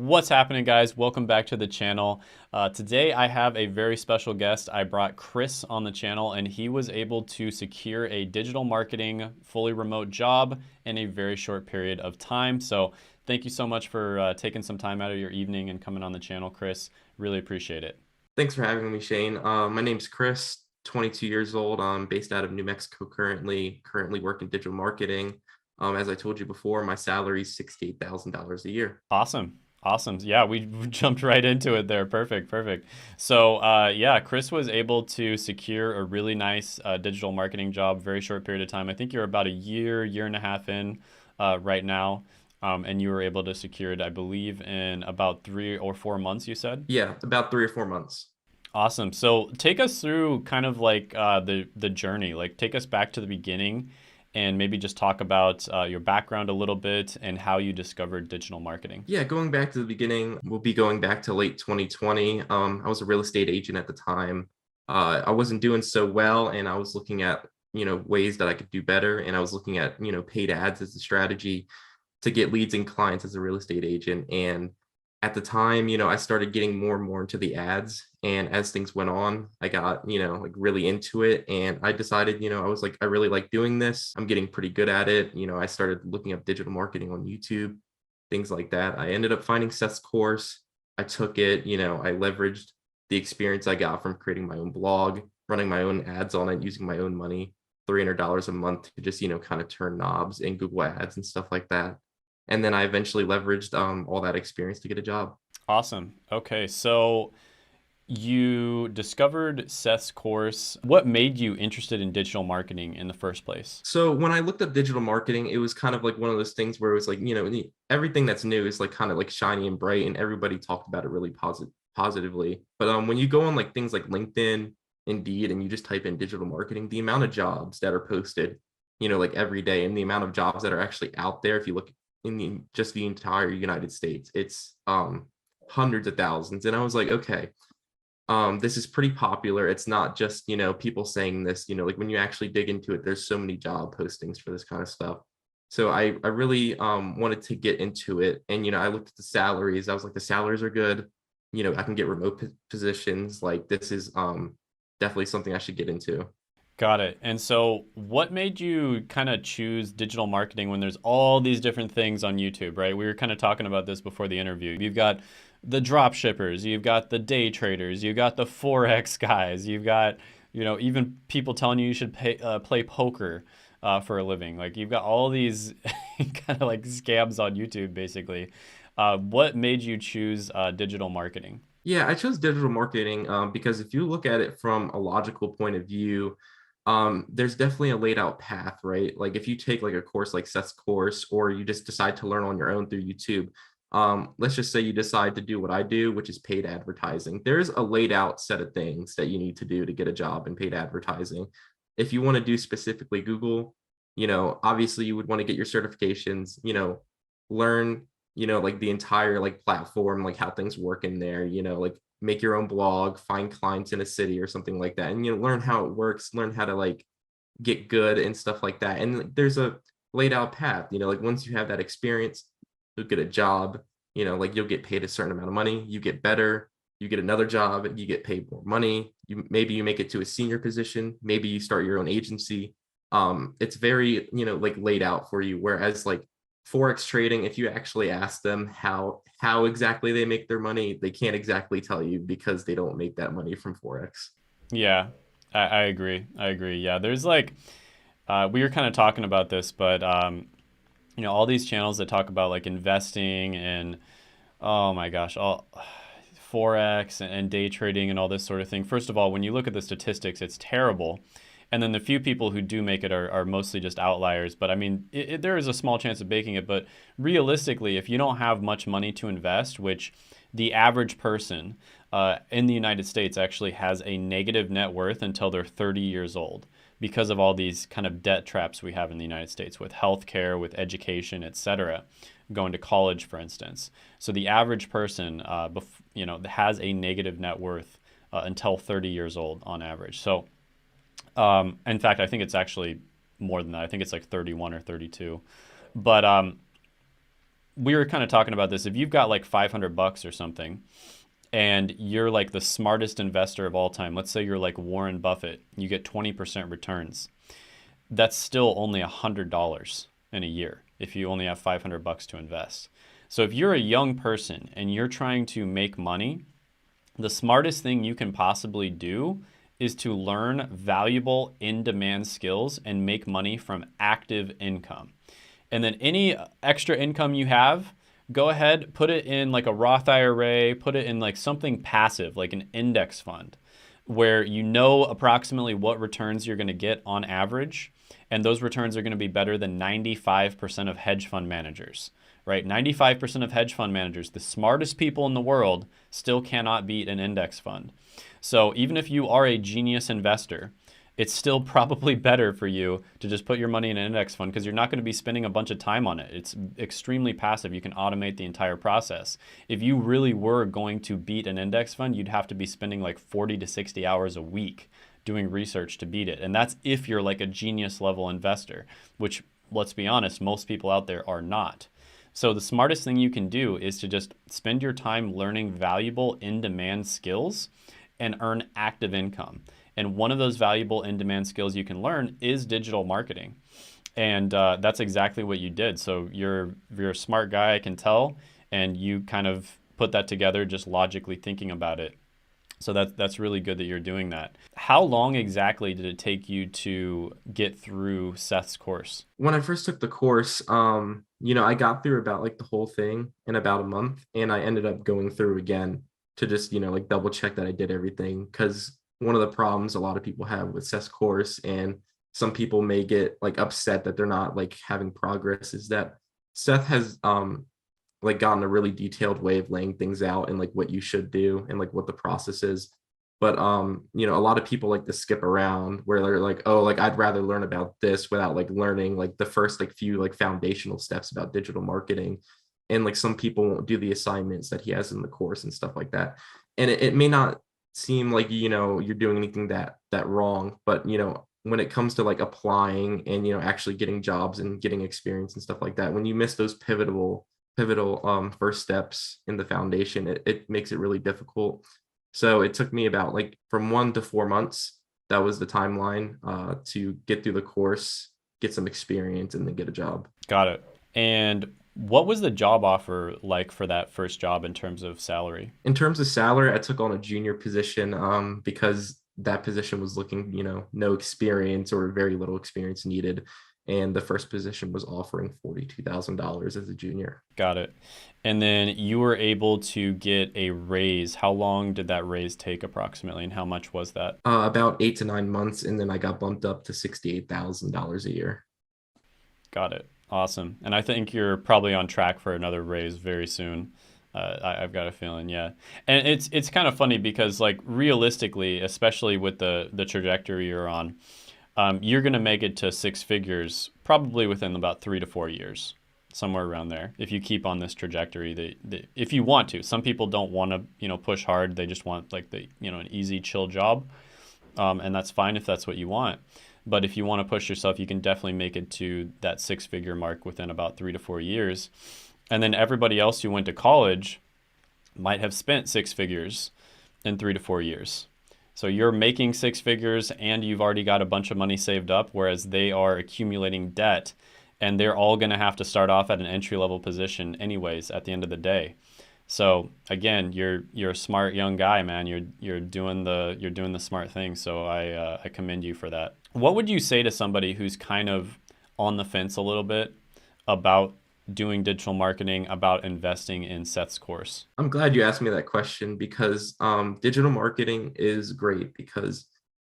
What's happening, guys? Welcome back to the channel. Today I have a very special guest. I brought Chris on the channel and he was able to secure a digital marketing fully remote job in a very short period of time. So thank you so much for taking some time out of your evening and coming on the channel, Chris. Really appreciate it. Thanks for having me, Shane. My name's Chris, 22 years old. I'm based out of New Mexico currently working digital marketing. As I told you before, my salary is $68,000 a year. Awesome. Awesome. Yeah, we jumped right into it there. Perfect. Perfect. So, yeah, Chris was able to secure a really nice digital marketing job, very short period of time. I think you're about a year and a half in right now. And you were able to secure it, I believe, in about 3 or 4 months, you said? Yeah, about 3 or 4 months. Awesome. So take us through kind of like the journey. Like take us back to the beginning and maybe just talk about your background a little bit and how you discovered digital marketing. Yeah, going back to the beginning, we'll be going back to late 2020. I was a real estate agent at the time. I wasn't doing so well, and I was looking at ways that I could do better, and I was looking at paid ads as a strategy to get leads and clients as a real estate agent. And at the time, I started getting more and more into the ads. And as things went on, I got, like really into it. And I decided, I was like, I really like doing this. I'm getting pretty good at it. I started looking up digital marketing on YouTube, things like that. I ended up finding Seth's course. I took it, I leveraged the experience I got from creating my own blog, running my own ads on it, using my own money, $300 a month to just, kind of turn knobs in Google Ads and stuff like that. And then I eventually leveraged all that experience to get a job. Awesome. Okay, so you discovered Seth's course. What made you interested in digital marketing in the first place? So when I looked up digital marketing, it was kind of like one of those things where it was like, everything that's new is like kind of like shiny and bright, and everybody talked about it really positively. But when you go on like things like LinkedIn, Indeed, and you just type in digital marketing, the amount of jobs that are posted, like every day, and the amount of jobs that are actually out there, if you look in just the entire United States, it's hundreds of thousands. And I was like, okay, this is pretty popular. It's not just, people saying this, like when you actually dig into it, there's so many job postings for this kind of stuff. So I really wanted to get into it. And, I looked at the salaries. I was like, the salaries are good. I can get remote positions. Like this is definitely something I should get into. Got it. And so, what made you kind of choose digital marketing when there's all these different things on YouTube, right? We were kind of talking about this before the interview. You've got the drop shippers, you've got the day traders, you've got the Forex guys, you've got, even people telling you should play poker for a living. Like, you've got all these kind of like scams on YouTube, basically. What made you choose digital marketing? Yeah, I chose digital marketing because if you look at it from a logical point of view, there's definitely a laid out path, right? Like if you take like a course like Seth's course, or you just decide to learn on your own through YouTube, let's just say you decide to do what I do, which is paid advertising. There's a laid out set of things that you need to do to get a job in paid advertising. If you want to do specifically Google, obviously you would want to get your certifications, learn, like the entire like platform, like how things work in there, like make your own blog, find clients in a city or something like that, and learn how it works, learn how to like get good and stuff like that. And like, there's a laid out path, like once you have that experience, you'll get a job, like you'll get paid a certain amount of money, you get better, you get another job, you get paid more money, you make it to a senior position, maybe you start your own agency. It's very, like laid out for you. Whereas like Forex trading, if you actually ask them how exactly they make their money, they can't exactly tell you because they don't make that money from Forex. Yeah, I agree. I agree. Yeah, there's like, we were kind of talking about this, but all these channels that talk about like investing and oh my gosh, all forex and day trading and all this sort of thing. First of all, when you look at the statistics, it's terrible. And then the few people who do make it are mostly just outliers. But I mean, there is a small chance of making it. But realistically, if you don't have much money to invest, which the average person in the United States actually has a negative net worth until they're 30 years old because of all these kind of debt traps we have in the United States with healthcare, with education, et cetera, going to college, for instance. So the average person, has a negative net worth until 30 years old on average. So in fact, I think it's actually more than that. I think it's like 31 or 32. But we were kind of talking about this. If you've got like 500 bucks or something, and you're like the smartest investor of all time, let's say you're like Warren Buffett, you get 20% returns. That's still only $100 in a year if you only have 500 bucks to invest. So if you're a young person and you're trying to make money, the smartest thing you can possibly do is to learn valuable in-demand skills and make money from active income. And then any extra income you have, go ahead, put it in like a Roth IRA, put it in like something passive, like an index fund, where you know approximately what returns you're going to get on average. And those returns are going to be better than 95% of hedge fund managers, right? 95% of hedge fund managers, the smartest people in the world, still cannot beat an index fund. So even if you are a genius investor, it's still probably better for you to just put your money in an index fund because you're not going to be spending a bunch of time on it. It's extremely passive. You can automate the entire process. If you really were going to beat an index fund, you'd have to be spending like 40 to 60 hours a week doing research to beat it. And that's if you're like a genius level investor, which, let's be honest, most people out there are not. So the smartest thing you can do is to just spend your time learning valuable in-demand skills and earn active income. And one of those valuable in-demand skills you can learn is digital marketing. And that's exactly what you did. So you're a smart guy, I can tell, and you kind of put that together just logically thinking about it. So that's really good that you're doing that. How long exactly did it take you to get through Seth's course? When I first took the course, I got through about like the whole thing in about a month, and I ended up going through again to just, like double check that I did everything. Because one of the problems a lot of people have with Seth's course, and some people may get like upset that they're not like having progress, is that Seth has like gotten a really detailed way of laying things out and like what you should do and like what the process is. But a lot of people like to skip around where they're like, oh, like I'd rather learn about this without like learning like the first like few like foundational steps about digital marketing. And like some people won't do the assignments that he has in the course and stuff like that. And it may not seem like you're doing anything that wrong, but when it comes to like applying and actually getting jobs and getting experience and stuff like that, when you miss those pivotal first steps in the foundation, it makes it really difficult. So it took me about like from 1 to 4 months. That was the timeline to get through the course, get some experience, and then get a job. Got it. And what was the job offer like for that first job in terms of salary? In terms of salary, I took on a junior position because that position was looking, no experience or very little experience needed. And the first position was offering $42,000 as a junior. Got it. And then you were able to get a raise. How long did that raise take approximately, and how much was that? About 8 to 9 months, and then I got bumped up to $68,000 a year. Got it. Awesome. And I think you're probably on track for another raise very soon. I've got a feeling, yeah. And it's kind of funny because like realistically, especially with the trajectory you're on, you're going to make it to six figures probably within about 3 to 4 years, somewhere around there. If you keep on this trajectory, if you want to. Some people don't want to, push hard. They just want like an easy, chill job, and that's fine if that's what you want. But if you want to push yourself, you can definitely make it to that six-figure mark within about 3 to 4 years. And then everybody else who went to college might have spent six figures in 3 to 4 years. So you're making six figures and you've already got a bunch of money saved up, whereas they are accumulating debt and they're all going to have to start off at an entry-level position anyways at the end of the day. So again, you're a smart young guy, man. You're doing the smart thing. So I commend you for that. What would you say to somebody who's kind of on the fence a little bit about doing digital marketing, about investing in Seth's course? I'm glad you asked me that question because digital marketing is great because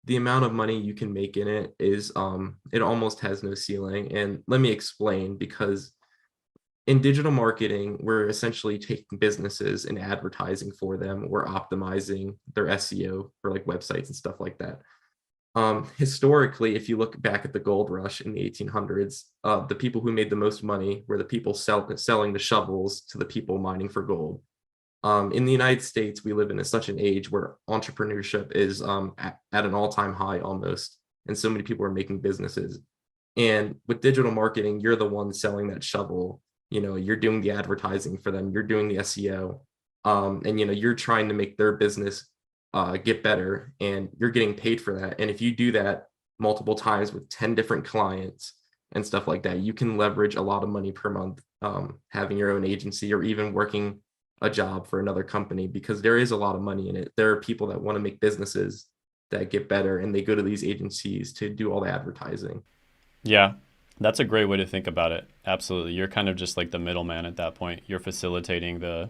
the amount of money you can make in it is it almost has no ceiling. And let me explain, because in digital marketing, we're essentially taking businesses and advertising for them. We're optimizing their SEO for like websites and stuff like that. Historically, if you look back at the gold rush in the 1800s, the people who made the most money were the people selling the shovels to the people mining for gold. In the United States, we live in such an age where entrepreneurship is at an all-time high almost, and so many people are making businesses. And with digital marketing, you're the one selling that shovel you're doing the advertising for them, you're doing the SEO, and you're trying to make their business get better, and you're getting paid for that. And if you do that multiple times with 10 different clients and stuff like that, you can leverage a lot of money per month, having your own agency or even working a job for another company, because there is a lot of money in it. There are people that want to make businesses that get better, and they go to these agencies to do all the advertising. Yeah, that's a great way to think about it. Absolutely. You're kind of just like the middleman at that point. You're facilitating the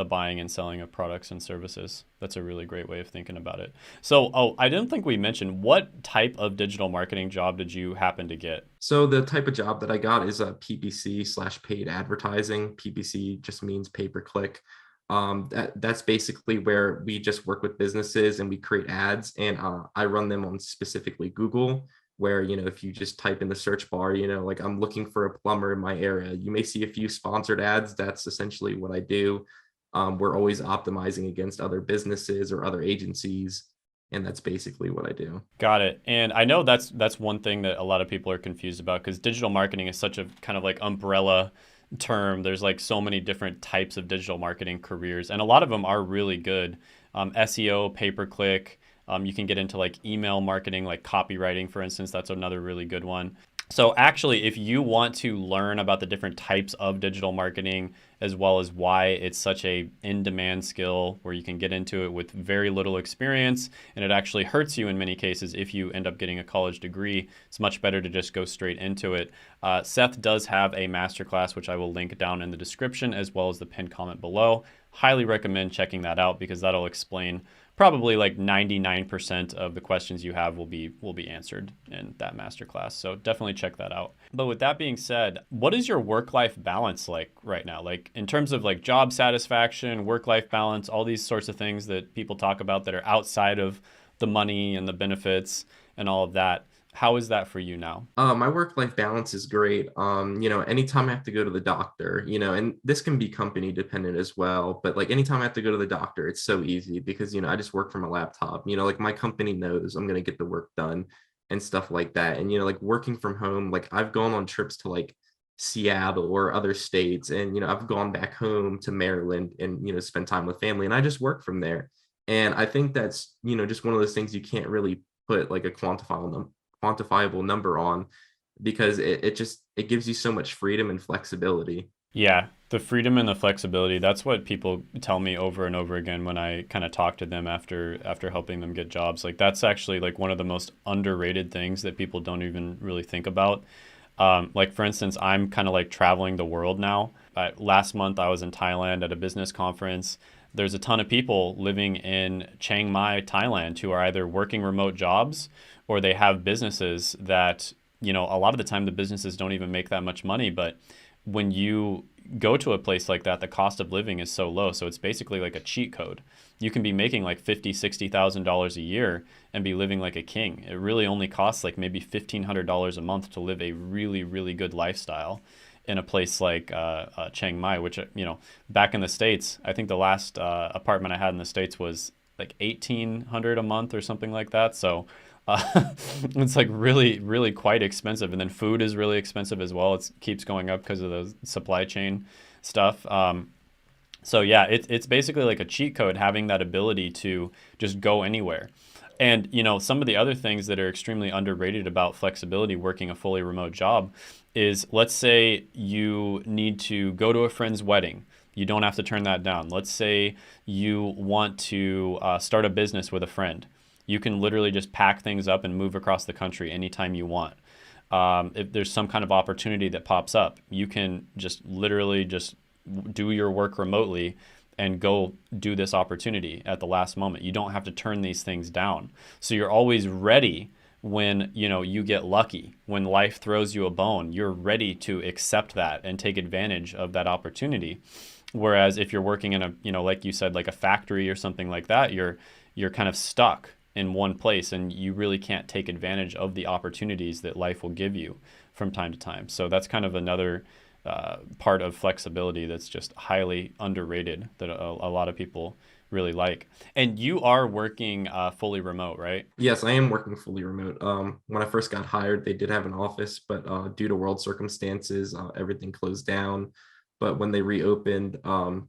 buying and selling of products and services. That's a really great way of thinking about it. So, oh, I didn't think we mentioned what type of digital marketing job did you happen to get? So the type of job that I got is a PPC/paid advertising. PPC just means pay per click. That's basically where we just work with businesses and we create ads, and I run them on specifically Google. Where if you just type in the search bar, like I'm looking for a plumber in my area, you may see a few sponsored ads. That's essentially what I do. We're always optimizing against other businesses or other agencies, and that's basically what I do. Got it. And I know that's one thing that a lot of people are confused about because digital marketing is such a kind of like umbrella term. There's like so many different types of digital marketing careers, and a lot of them are really good. SEO, pay per click. You can get into like email marketing, like copywriting, for instance. That's another really good one. So actually, if you want to learn about the different types of digital marketing, as well as why it's such a in-demand skill where you can get into it with very little experience, and it actually hurts you in many cases if you end up getting a college degree, it's much better to just go straight into it. Seth does have a masterclass, which I will link down in the description, as well as the pinned comment below. Highly recommend checking that out because that'll explain probably like 99% of the questions you have will be answered in that masterclass. So definitely check that out. But with that being said, what is your work-life balance like right now? Like in terms of like job satisfaction, work-life balance, all these sorts of things that people talk about that are outside of the money and the benefits and all of that. How is that for you now? My work-life balance is great. Anytime I have to go to the doctor, and this can be company dependent as well, but like anytime I have to go to the doctor, it's so easy because, I just work from a laptop, like my company knows I'm going to get the work done and stuff like that. And, like working from home, like I've gone on trips to like Seattle or other states, and, I've gone back home to Maryland and, spend time with family, and I just work from there. And I think that's, just one of those things you can't really put like a quantifiable number on, because it gives you so much freedom and flexibility. Yeah, the freedom and the flexibility, that's what people tell me over and over again when I kind of talk to them after helping them get jobs. Like that's actually like one of the most underrated things that people don't even really think about. Like for instance, I'm kind of like traveling the world now. Last month I was in Thailand at a business conference. There's a ton of people living in Chiang Mai, Thailand, who are either working remote jobs or they have businesses that, a lot of the time the businesses don't even make that much money, but when you go to a place like that, the cost of living is so low. So it's basically like a cheat code. You can be making like $50,000, $60,000 a year and be living like a king. It really only costs like maybe $1,500 a month to live a really, really good lifestyle in a place like Chiang Mai, which, back in the States, I think the last apartment I had in the States was like 1,800 a month or something like that. So it's like really, really quite expensive. And then food is really expensive as well. It keeps going up because of the supply chain stuff. So yeah, it's basically like a cheat code having that ability to just go anywhere. And some of the other things that are extremely underrated about flexibility working a fully remote job is, let's say you need to go to a friend's wedding. You don't have to turn that down. Let's say you want to start a business with a friend. You can literally just pack things up and move across the country anytime you want. If there's some kind of opportunity that pops up, you can just literally just do your work remotely and go do this opportunity at the last moment. You don't have to turn these things down. So you're always ready when you get lucky, when life throws you a bone. You're ready to accept that and take advantage of that opportunity. Whereas if you're working in a, like you said, like a factory or something like that, you're kind of stuck in one place and you really can't take advantage of the opportunities that life will give you from time to time. So that's kind of another part of flexibility that's just highly underrated that a lot of people really like. And you are working fully remote, right? Yes, I am working fully remote. When I first got hired, they did have an office, but due to world circumstances, everything closed down. but when they reopened,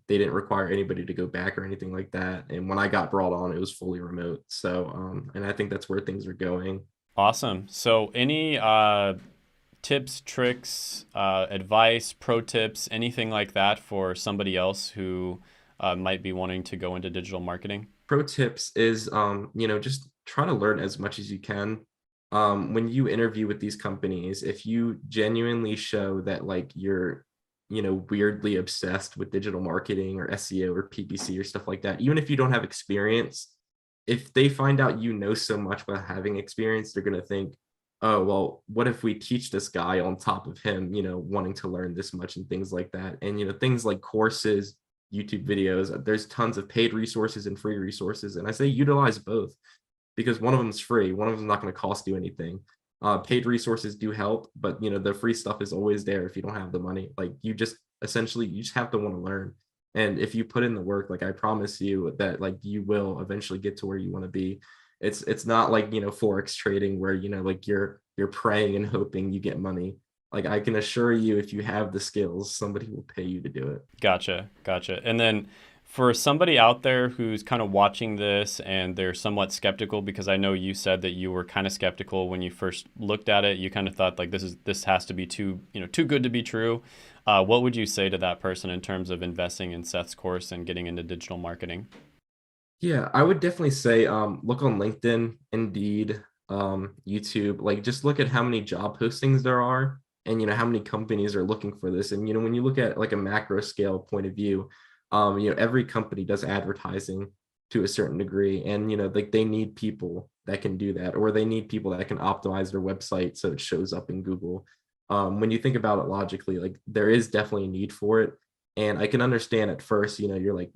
they didn't require anybody to go back or anything like that. And when I got brought on, it was fully remote. So, and I think that's where things are going. Awesome. So any tips, tricks, advice, pro tips, anything like that for somebody else who might be wanting to go into digital marketing? Pro tips is, just try to learn as much as you can. When you interview with these companies, if you genuinely show that like you're, weirdly obsessed with digital marketing or SEO or PPC or stuff like that, even if you don't have experience, if they find out you know so much about having experience, they're going to think, oh, well, what if we teach this guy on top of him, wanting to learn this much and things like that. And, things like courses, YouTube videos, there's tons of paid resources and free resources. And I say utilize both because one of them is free. One of them is not going to cost you anything. Paid resources do help, but the free stuff is always there if you don't have the money. Like you just have to want to learn. And if you put in the work, like I promise you that like you will eventually get to where you want to be. It's not like Forex trading where like you're praying and hoping you get money. Like I can assure you, if you have the skills, somebody will pay you to do it. Gotcha, gotcha. And then for somebody out there who's kind of watching this and they're somewhat skeptical, because I know you said that you were kind of skeptical when you first looked at it, you kind of thought like this has to be too good to be true. What would you say to that person in terms of investing in Seth's course and getting into digital marketing? Yeah, I would definitely say look on LinkedIn, Indeed, YouTube, like just look at how many job postings there are and how many companies are looking for this. And when you look at like a macro scale point of view, every company does advertising to a certain degree and like they need people that can do that or they need people that can optimize their website so it shows up in Google. When you think about it logically, like there is definitely a need for it. And I can understand at first, you're like,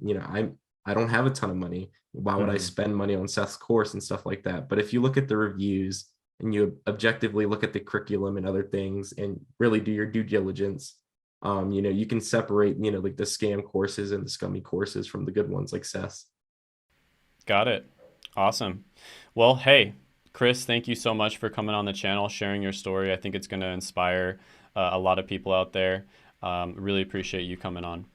I don't have a ton of money. Why would I Hmm. spend money on Seth's course and stuff like that? But if you look at the reviews and you objectively look at the curriculum and other things and really do your due diligence, you can separate, like the scam courses and the scummy courses from the good ones like Seth's. Got it. Awesome. Well, hey, Chris, thank you so much for coming on the channel, sharing your story. I think it's going to inspire a lot of people out there. Really appreciate you coming on.